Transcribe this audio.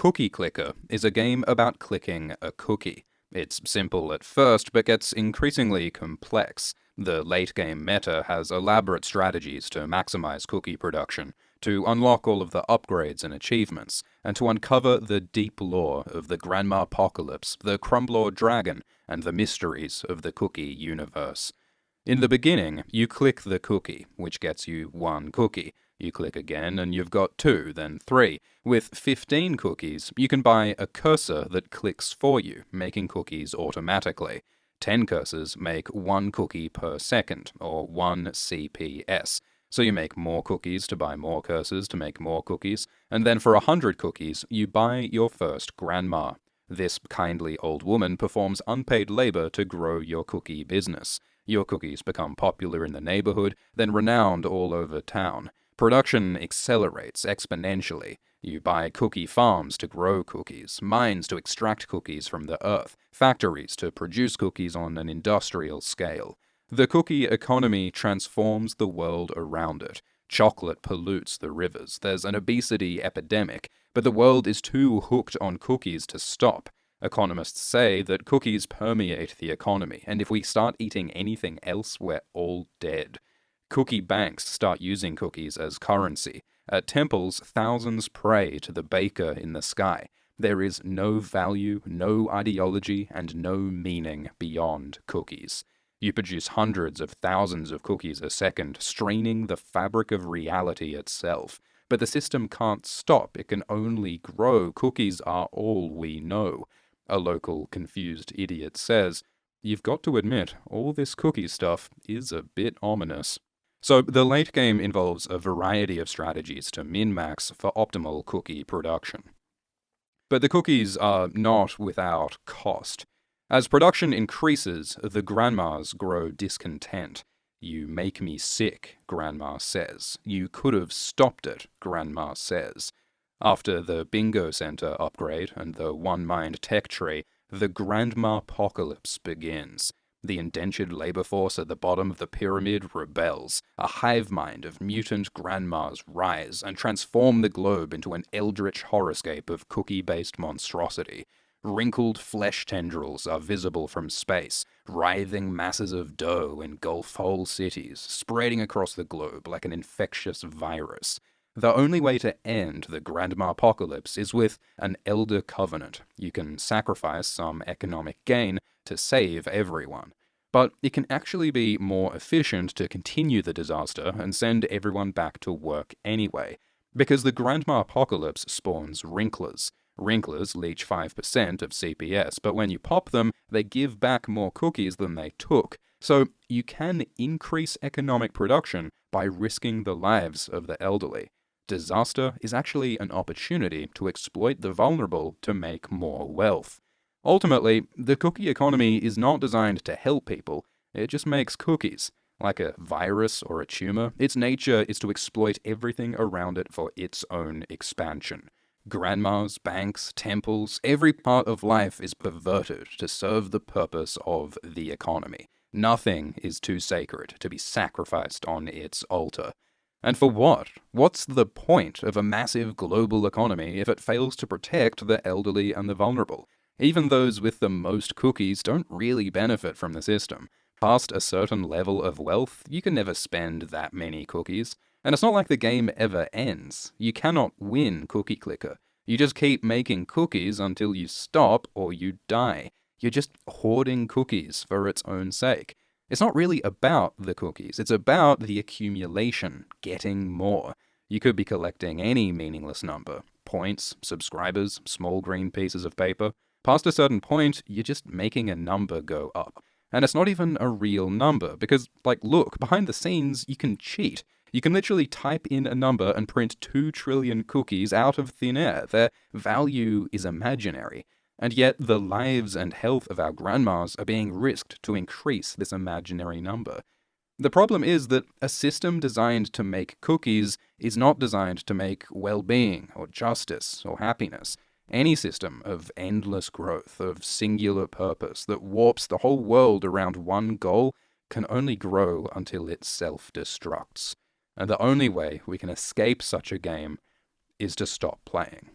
Cookie Clicker is a game about clicking a cookie. It's simple at first, but gets increasingly complex. The late-game meta has elaborate strategies to maximize cookie production, to unlock all of the upgrades and achievements, and to uncover the deep lore of the Grandma Apocalypse, the Crumblord Dragon, and the mysteries of the cookie universe. In the beginning, you click the cookie, which gets you 1 cookie. You click again and you've got 2, then 3. With 15 cookies, you can buy a cursor that clicks for you, making cookies automatically. 10 cursors make 1 cookie per second, or 1 CPS. So you make more cookies to buy more cursors to make more cookies, and then for 100 cookies, you buy your first grandma. This kindly old woman performs unpaid labor to grow your cookie business. Your cookies become popular in the neighborhood, then renowned all over town. Production accelerates exponentially. You buy cookie farms to grow cookies, mines to extract cookies from the earth, factories to produce cookies on an industrial scale. The cookie economy transforms the world around it. Chocolate pollutes the rivers. There's an obesity epidemic, but the world is too hooked on cookies to stop. Economists say that cookies permeate the economy, and if we start eating anything else, we're all dead. Cookie banks start using cookies as currency. At temples, thousands pray to the baker in the sky. There is no value, no ideology, and no meaning beyond cookies. You produce hundreds of thousands of cookies a second, straining the fabric of reality itself. But the system can't stop, it can only grow. Cookies are all we know. A local confused idiot says, "You've got to admit, all this cookie stuff is a bit ominous." So the late game involves a variety of strategies to min-max for optimal cookie production. But the cookies are not without cost. As production increases, the grandmas grow discontent. "You make me sick," Grandma says. "You could have stopped it," Grandma says. After the Bingo Center upgrade and the one-mind tech tree, the Grandma Apocalypse begins. The indentured labor force at the bottom of the pyramid rebels. A hive mind of mutant grandmas rise and transform the globe into an eldritch horrorscape of cookie-based monstrosity. Wrinkled flesh tendrils are visible from space. Writhing masses of dough engulf whole cities, spreading across the globe like an infectious virus. The only way to end the Grandma Apocalypse is with an Elder Covenant. You can sacrifice some economic gain to save everyone. But it can actually be more efficient to continue the disaster and send everyone back to work anyway, because the Grandma Apocalypse spawns Wrinklers. Wrinklers leech 5% of CPS, but when you pop them, they give back more cookies than they took. So you can increase economic production by risking the lives of the elderly. Disaster is actually an opportunity to exploit the vulnerable to make more wealth. Ultimately, the cookie economy is not designed to help people, it just makes cookies. Like a virus or a tumor, its nature is to exploit everything around it for its own expansion. Grandmas, banks, temples, every part of life is perverted to serve the purpose of the economy. Nothing is too sacred to be sacrificed on its altar. And for what? What's the point of a massive global economy if it fails to protect the elderly and the vulnerable? Even those with the most cookies don't really benefit from the system. Past a certain level of wealth, you can never spend that many cookies. And it's not like the game ever ends. You cannot win Cookie Clicker. You just keep making cookies until you stop or you die. You're just hoarding cookies for its own sake. It's not really about the cookies, it's about the accumulation, getting more. You could be collecting any meaningless number. Points, subscribers, small green pieces of paper. Past a certain point, you're just making a number go up. And it's not even a real number, because, look, behind the scenes, you can cheat. You can literally type in a number and print 2 trillion cookies out of thin air. Their value is imaginary. And yet the lives and health of our grandmas are being risked to increase this imaginary number. The problem is that a system designed to make cookies is not designed to make well-being or justice or happiness. Any system of endless growth, of singular purpose that warps the whole world around one goal can only grow until it self-destructs. And the only way we can escape such a game is to stop playing.